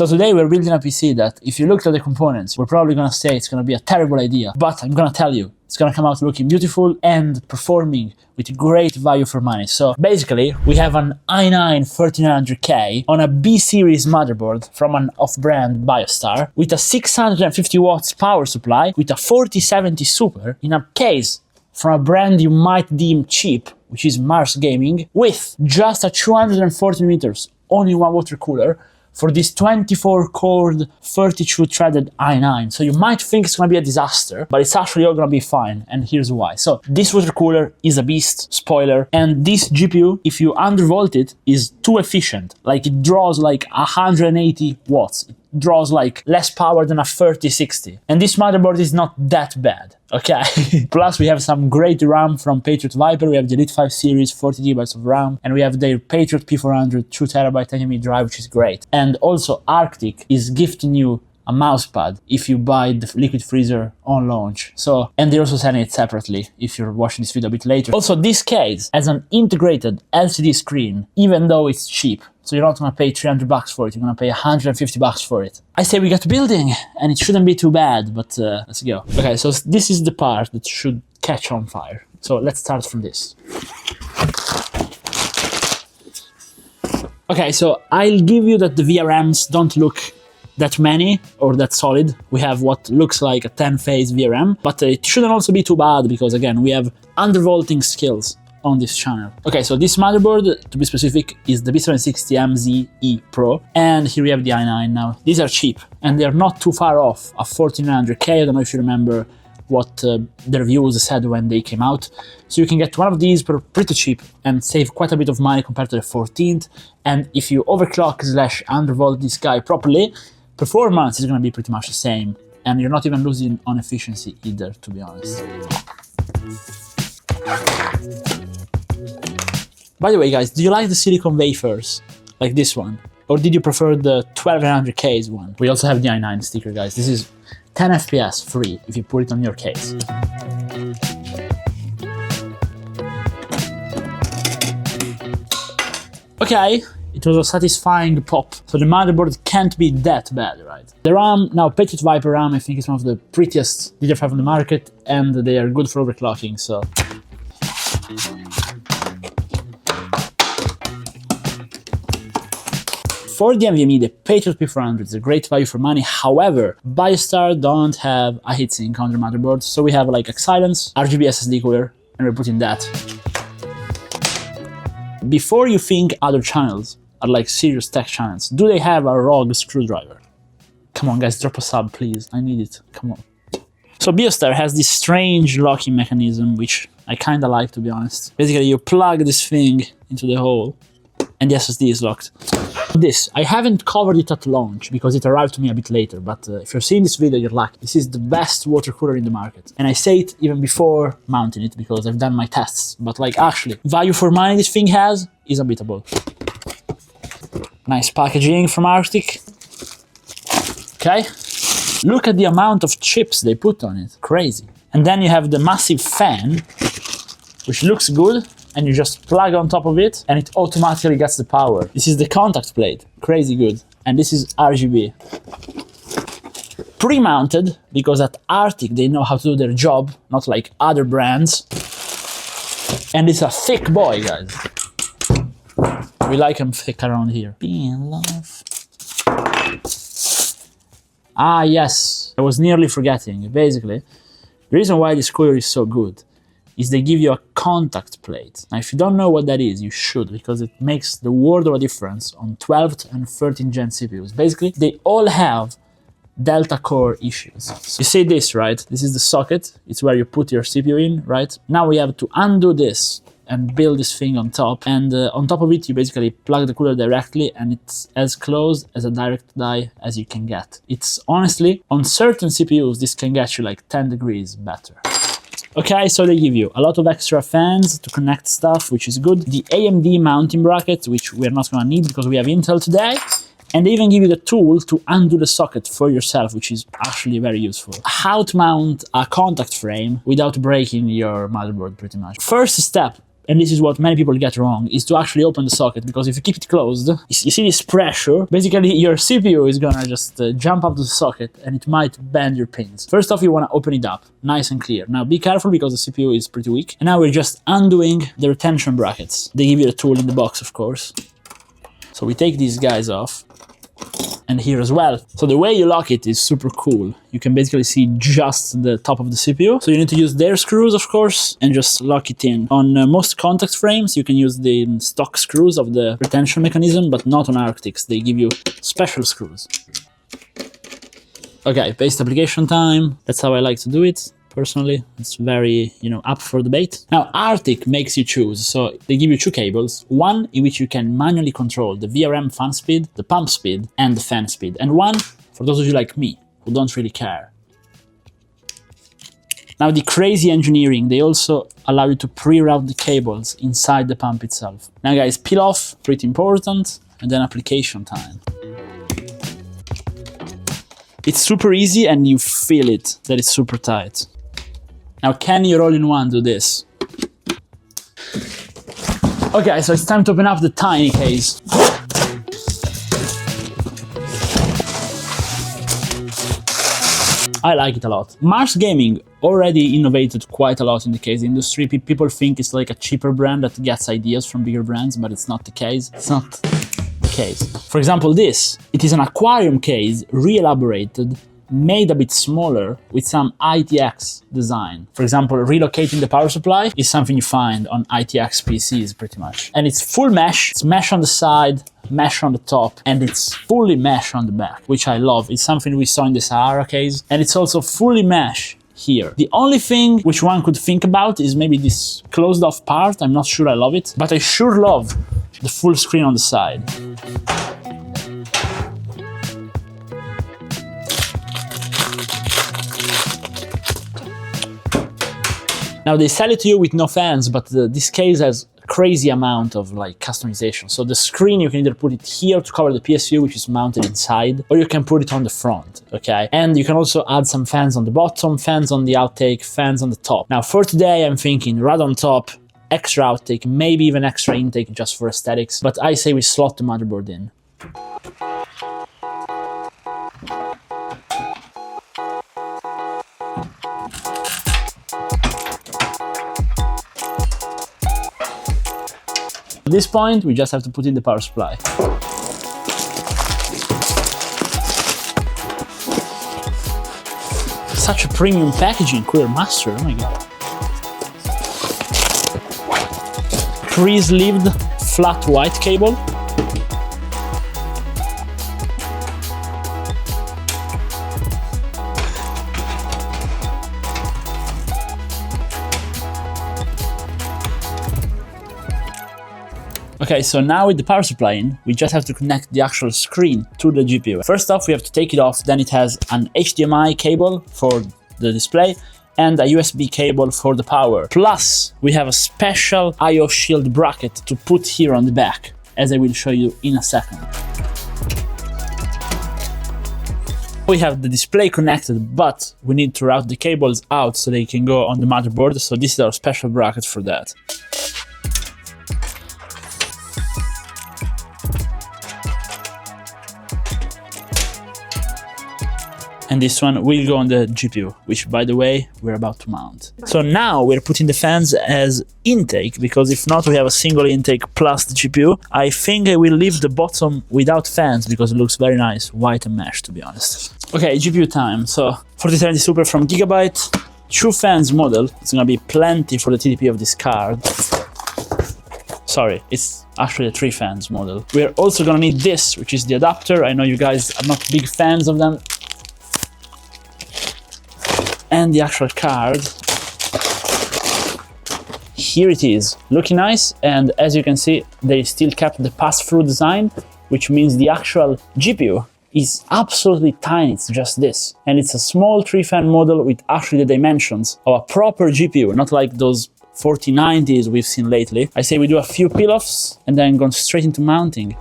So today we're building a PC that, if you looked at the components, we're probably gonna say it's gonna be a terrible idea, but I'm gonna tell you, it's gonna come out looking beautiful and performing with great value for money. So basically, we have an i9-3900K on a B series motherboard from an off-brand Biostar with a 650 watts power supply with a 4070 Super in a case from a brand you might deem cheap, which is MarsGaming, with just a 240mm all-in-one water cooler for this 24-core 32-threaded i9. So you might think it's gonna be a disaster, but it's actually all gonna be fine, and here's why. So this water cooler is a beast, spoiler, and this GPU, if you undervolt it, is too efficient. Like, it draws like 180 watts. It draws like less power than a 3060. And this motherboard is not that bad, okay? Plus we have some great RAM from Patriot Viper. We have the Elite 5 series, 40GB of RAM, and we have their Patriot P400 2TB Nvme drive, which is great. And also Arctic is gifting you a mousepad if you buy the liquid freezer on launch. So, and they're also selling it separately if you're watching this video a bit later. Also, this case has an integrated LCD screen, even though it's cheap. So you're not gonna pay 300 bucks for it, you're gonna pay 150 bucks for it. I say we get to building, and it shouldn't be too bad, but let's go. Okay, so this is the part that should catch on fire. So let's start from this. Okay, so I'll give you that the VRMs don't look that many or that solid. We have what looks like a 10-phase VRM, but it shouldn't also be too bad because, again, we have undervolting skills on this channel. Okay, so this motherboard, to be specific, is the B760MZ-E Pro, and here we have the i9 now. These are cheap, and they're not too far off a 14900K. I don't know if you remember what the reviews said when they came out. So you can get one of these for pretty cheap and save quite a bit of money compared to the 14th, and if you overclock / undervolt this guy properly, performance is going to be pretty much the same, and you're not even losing on efficiency either, to be honest. By the way, guys, do you like the silicone wafers, like this one? Or did you prefer the 1200K's one? We also have the i9 sticker, guys. This is 10 FPS free if you put it on your case. Okay, it was a satisfying pop. So the motherboard can't be that bad, right? The RAM, now Patriot Viper RAM, I think is one of the prettiest DDR5 on the market, and they are good for overclocking, so. For the Nvme, the Patriot P400 is a great value for money. However, Biostar don't have a heatsink on their motherboard, so we have like a silence, ARGB SSD cooler, and we're putting that. Before you think other channels are like serious tech channels, do they have a ROG screwdriver? Come on, guys, drop a sub, please. I need it. Come on. So Biostar has this strange locking mechanism, which I kinda like, to be honest. Basically, you plug this thing into the hole, and the SSD is locked. This, I haven't covered it at launch because it arrived to me a bit later, but if you're seeing this video, you're lucky. This is the best water cooler in the market. And I say it even before mounting it because I've done my tests, but like actually, value for money this thing has is unbeatable. Nice packaging from Arctic. Okay, look at the amount of chips they put on it, crazy. And then you have the massive fan, which looks good, and you just plug on top of it and it automatically gets the power. This is the contact plate, crazy good. And this is RGB. Pre-mounted, because at Arctic they know how to do their job, not like other brands. And it's a thick boy, guys. We like them thick around here. Be in love. Ah, yes, I was nearly forgetting. Basically, the reason why this cooler is so good is they give you a contact plate. Now, if you don't know what that is, you should, because it makes the world of a difference on 12th and 13th gen CPUs. Basically, they all have Delta core issues. So you see this, right? This is the socket. It's where you put your CPU in, right? Now we have to undo this and build this thing on top. And on top of it, you basically plug the cooler directly, and it's as close as a direct die as you can get. It's honestly, on certain CPUs, this can get you like 10 degrees better. Okay, so they give you a lot of extra fans to connect stuff, which is good. The AMD mounting bracket, which we're not gonna need because we have Intel today. And they even give you the tool to undo the socket for yourself, which is actually very useful. How to mount a contact frame without breaking your motherboard, pretty much. First step and this is what many people get wrong, is to actually open the socket, because if you keep it closed, you see this pressure, basically your CPU is gonna just jump up to the socket and it might bend your pins. First off, you wanna open it up, nice and clear. Now be careful because the CPU is pretty weak. And now we're just undoing the retention brackets. They give you the tool in the box, of course. So we take these guys off, and here as well. So the way you lock it is super cool. You can basically see just the top of the CPU. So you need to use their screws, of course, and just lock it in. On most contact frames, you can use the stock screws of the retention mechanism, but not on Arctics. They give you special screws. Okay, paste application time. That's how I like to do it. Personally, it's very, up for debate. Now, Arctic makes you choose. So they give you two cables, one in which you can manually control the VRM fan speed, the pump speed, and the fan speed. And one for those of you like me, who don't really care. Now, the crazy engineering, they also allow you to pre-route the cables inside the pump itself. Now, guys, peel off, pretty important, and then application time. It's super easy and you feel it, that it's super tight. Now, can your all-in-one do this? Okay, so it's time to open up the tiny case. I like it a lot. MarsGaming already innovated quite a lot in the case industry. People think it's like a cheaper brand that gets ideas from bigger brands, but it's not the case. It's not the case. For example, this. It is an aquarium case, re-elaborated, made a bit smaller with some ITX design. For example, relocating the power supply is something you find on ITX PCs pretty much. And it's full mesh, it's mesh on the side, mesh on the top, and it's fully mesh on the back, which I love. It's something we saw in the Sahara case, and it's also fully mesh here. The only thing which one could think about is maybe this closed off part. I'm not sure I love it, but I sure love the full screen on the side. Now they sell it to you with no fans, but this case has a crazy amount of customization. So the screen, you can either put it here to cover the PSU, which is mounted inside, or you can put it on the front, okay? And you can also add some fans on the bottom, fans on the outtake, fans on the top. Now for today, I'm thinking right on top, extra outtake, maybe even extra intake just for aesthetics, but I say we slot the motherboard in. At this point, we just have to put in the power supply. Such a premium packaging, Cooler Master, oh my god. Pre-sleeved flat white cable. Okay, so now with the power supply in, we just have to connect the actual screen to the GPU. First off, we have to take it off, then it has an HDMI cable for the display and a USB cable for the power. Plus, we have a special AIO shield bracket to put here on the back, as I will show you in a second. We have the display connected, but we need to route the cables out so they can go on the motherboard, so this is our special bracket for that. And this one will go on the GPU, which, by the way, we're about to mount. So now we're putting the fans as intake, because if not, we have a single intake plus the GPU. I think I will leave the bottom without fans because it looks very nice, white and mesh, to be honest. Okay, GPU time. So 4070 Super from Gigabyte, 2 fans model. It's gonna be plenty for the TDP of this card. Sorry, it's actually a 3 fans model. We're also gonna need this, which is the adapter. I know you guys are not big fans of them. And the actual card. Here it is, looking nice, and as you can see, they still kept the pass-through design, which means the actual GPU is absolutely tiny, it's just this. And it's a small 3-fan model with actually the dimensions of a proper GPU, not like those 4090s we've seen lately. I say we do a few peel-offs and then go straight into mounting.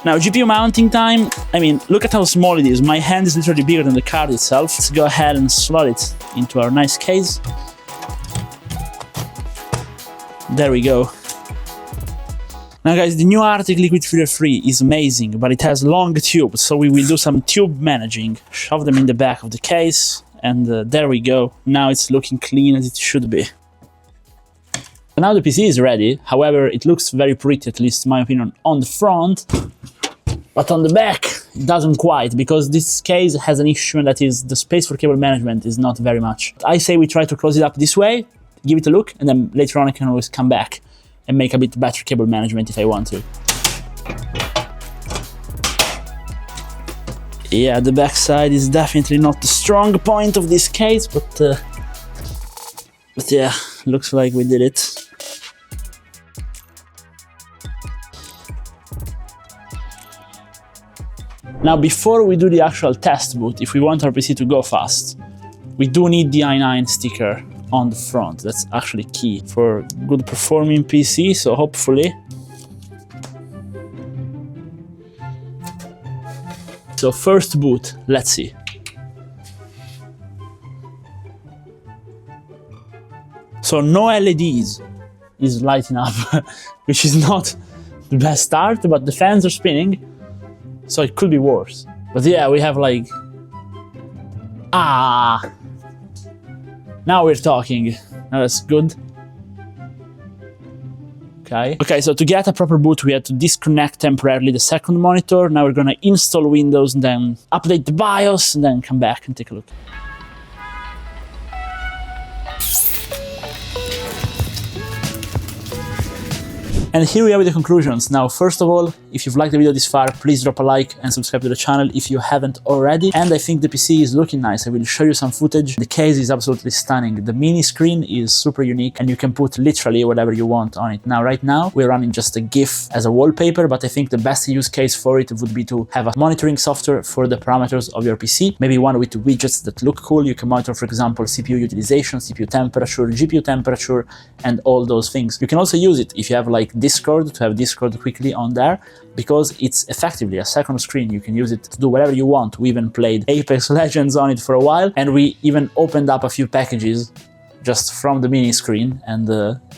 Now, GPU mounting time, I mean, look at how small it is. My hand is literally bigger than the card itself. Let's go ahead and slot it into our nice case. There we go. Now guys, the new Arctic Liquid Filter Free is amazing, but it has long tubes, so we will do some tube managing. Shove them in the back of the case, and there we go. Now it's looking clean as it should be. Now the PC is ready, however, it looks very pretty, at least in my opinion, on the front. But on the back, it doesn't quite, because this case has an issue, and that is the space for cable management is not very much. I say we try to close it up this way, give it a look, and then later on I can always come back and make a bit better cable management if I want to. Yeah, the backside is definitely not the strong point of this case, but yeah, looks like we did it. Now, before we do the actual test boot, if we want our PC to go fast, we do need the i9 sticker on the front. That's actually key for good performing PC, so hopefully. So first boot, let's see. So no LEDs is lighting up, which is not the best start, but the fans are spinning, so it could be worse. But yeah, we have like... Now we're talking. Now that's good. Okay, so to get a proper boot, we had to disconnect temporarily the second monitor. Now we're gonna install Windows and then update the BIOS and then come back and take a look. And here we are with the conclusions. Now, first of all, if you've liked the video this far, please drop a like and subscribe to the channel if you haven't already. And I think the PC is looking nice. I will show you some footage. The case is absolutely stunning. The mini screen is super unique and you can put literally whatever you want on it. Now, right now, we're running just a GIF as a wallpaper, but I think the best use case for it would be to have a monitoring software for the parameters of your PC. Maybe one with widgets that look cool. You can monitor, for example, CPU utilization, CPU temperature, GPU temperature, and all those things. You can also use it if you have like Discord, to have Discord quickly on there, because it's effectively a second screen. You can use it to do whatever you want. We even played Apex Legends on it for a while, and we even opened up a few packages just from the mini screen, and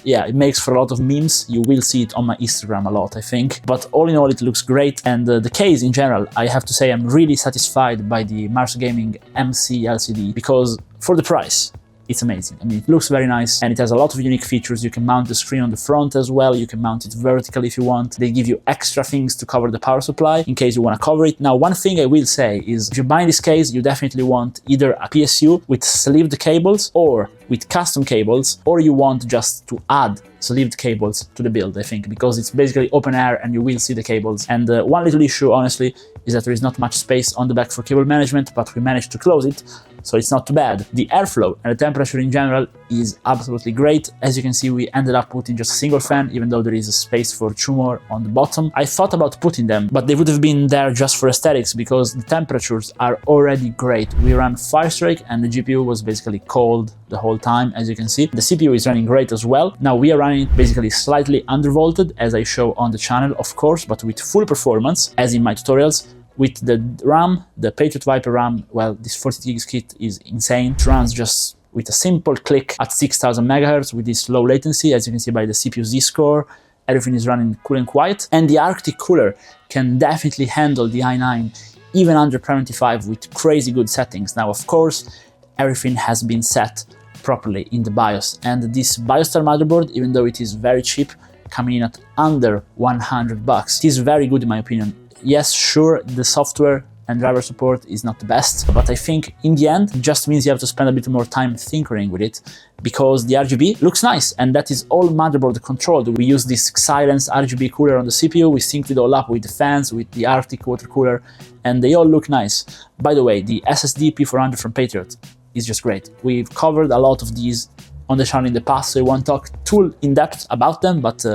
yeah, it makes for a lot of memes. You will see it on my Instagram a lot, I think. But all in all, it looks great, and the case in general, I have to say I'm really satisfied by the MarsGaming MC-LCD, because for the price, it's amazing. I mean, it looks very nice and it has a lot of unique features. You can mount the screen on the front as well. You can mount it vertical if you want. They give you extra things to cover the power supply in case you want to cover it. Now, one thing I will say is if you buy this case, you definitely want either a PSU with sleeved cables or with custom cables, or you want just to add sleeved cables to the build, I think, because it's basically open air and you will see the cables. And one little issue, honestly, is that there is not much space on the back for cable management, but we managed to close it, so it's not too bad. The airflow and the temperature in general is absolutely great. As you can see, we ended up putting just a single fan, even though there is a space for two more on the bottom. I thought about putting them, but they would have been there just for aesthetics, because the temperatures are already great. We ran Firestrike and the GPU was basically cold the whole time, as you can see. The CPU is running great as well. Now we are running it basically slightly undervolted, as I show on the channel, of course, but with full performance, as in my tutorials. With the RAM, the Patriot Viper RAM, well, this 40 gigs kit is insane. It runs just with a simple click at 6000 MHz with this low latency, as you can see by the CPU Z-score. Everything is running cool and quiet. And the Arctic cooler can definitely handle the i9 even under 75 with crazy good settings. Now, of course, everything has been set properly in the BIOS. And this Biostar motherboard, even though it is very cheap, coming in at under 100 bucks, it is very good in my opinion. Yes, sure, the software and driver support is not the best, but I think in the end, it just means you have to spend a bit more time tinkering with it, because the RGB looks nice, and that is all motherboard controlled. We use this silenced RGB cooler on the CPU, we synced it all up with the fans, with the Arctic water cooler, and they all look nice. By the way, the SSD P400 from Patriot is just great. We've covered a lot of these on the channel in the past, so I won't talk too in depth about them, but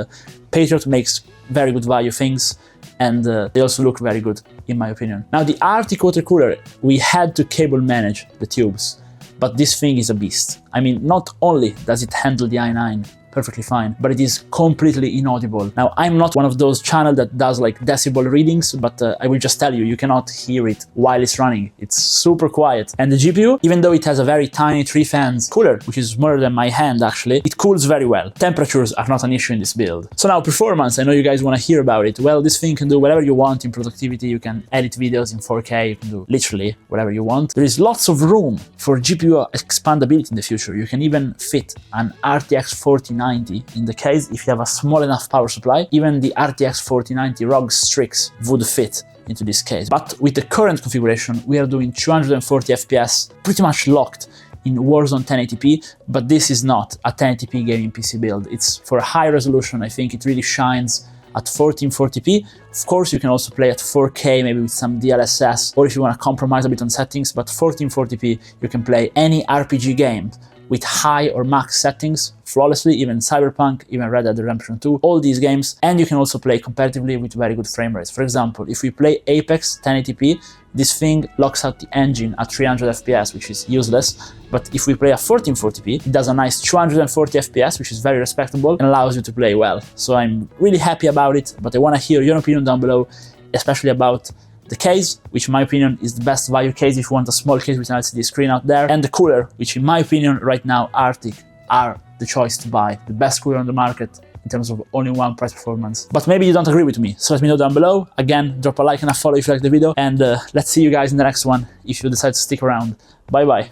Patriot makes very good value things, and they also look very good, in my opinion. Now, the Arctic water cooler, we had to cable manage the tubes, but this thing is a beast. I mean, not only does it handle the i9 perfectly fine, but it is completely inaudible. Now, I'm not one of those channels that does like decibel readings, but I will just tell you, you cannot hear it while it's running. It's super quiet. And the GPU, even though it has a very tiny 3 fans cooler, which is smaller than my hand actually, it cools very well. Temperatures are not an issue in this build. So now performance, I know you guys want to hear about it. Well, this thing can do whatever you want in productivity. You can edit videos in 4K, you can do literally whatever you want. There is lots of room for GPU expandability in the future. You can even fit an RTX 4090 in the case if you have a small enough power supply. Even the RTX 4090 ROG Strix would fit into this case. But with the current configuration, we are doing 240 FPS, pretty much locked in Warzone 1080p, but this is not a 1080p gaming PC build. It's for a high resolution. I think it really shines at 1440p. Of course, you can also play at 4K, maybe with some DLSS, or if you want to compromise a bit on settings, but 1440p, you can play any RPG game with high or max settings flawlessly, even Cyberpunk, even Red Dead Redemption 2, all these games, and you can also play competitively with very good frame rates. For example, if we play Apex 1080p, this thing locks out the engine at 300 FPS, which is useless, but if we play at 1440p, it does a nice 240 FPS, which is very respectable and allows you to play well. So I'm really happy about it, but I want to hear your opinion down below, especially about the case, which in my opinion is the best value case if you want a small case with an LCD screen out there, and the cooler, which in my opinion right now Arctic are the choice to buy, the best cooler on the market in terms of all-in-one price performance. But maybe you don't agree with me, so let me know down below. Again, drop a like and a follow if you like the video, and let's see you guys in the next one if you decide to stick around. Bye bye.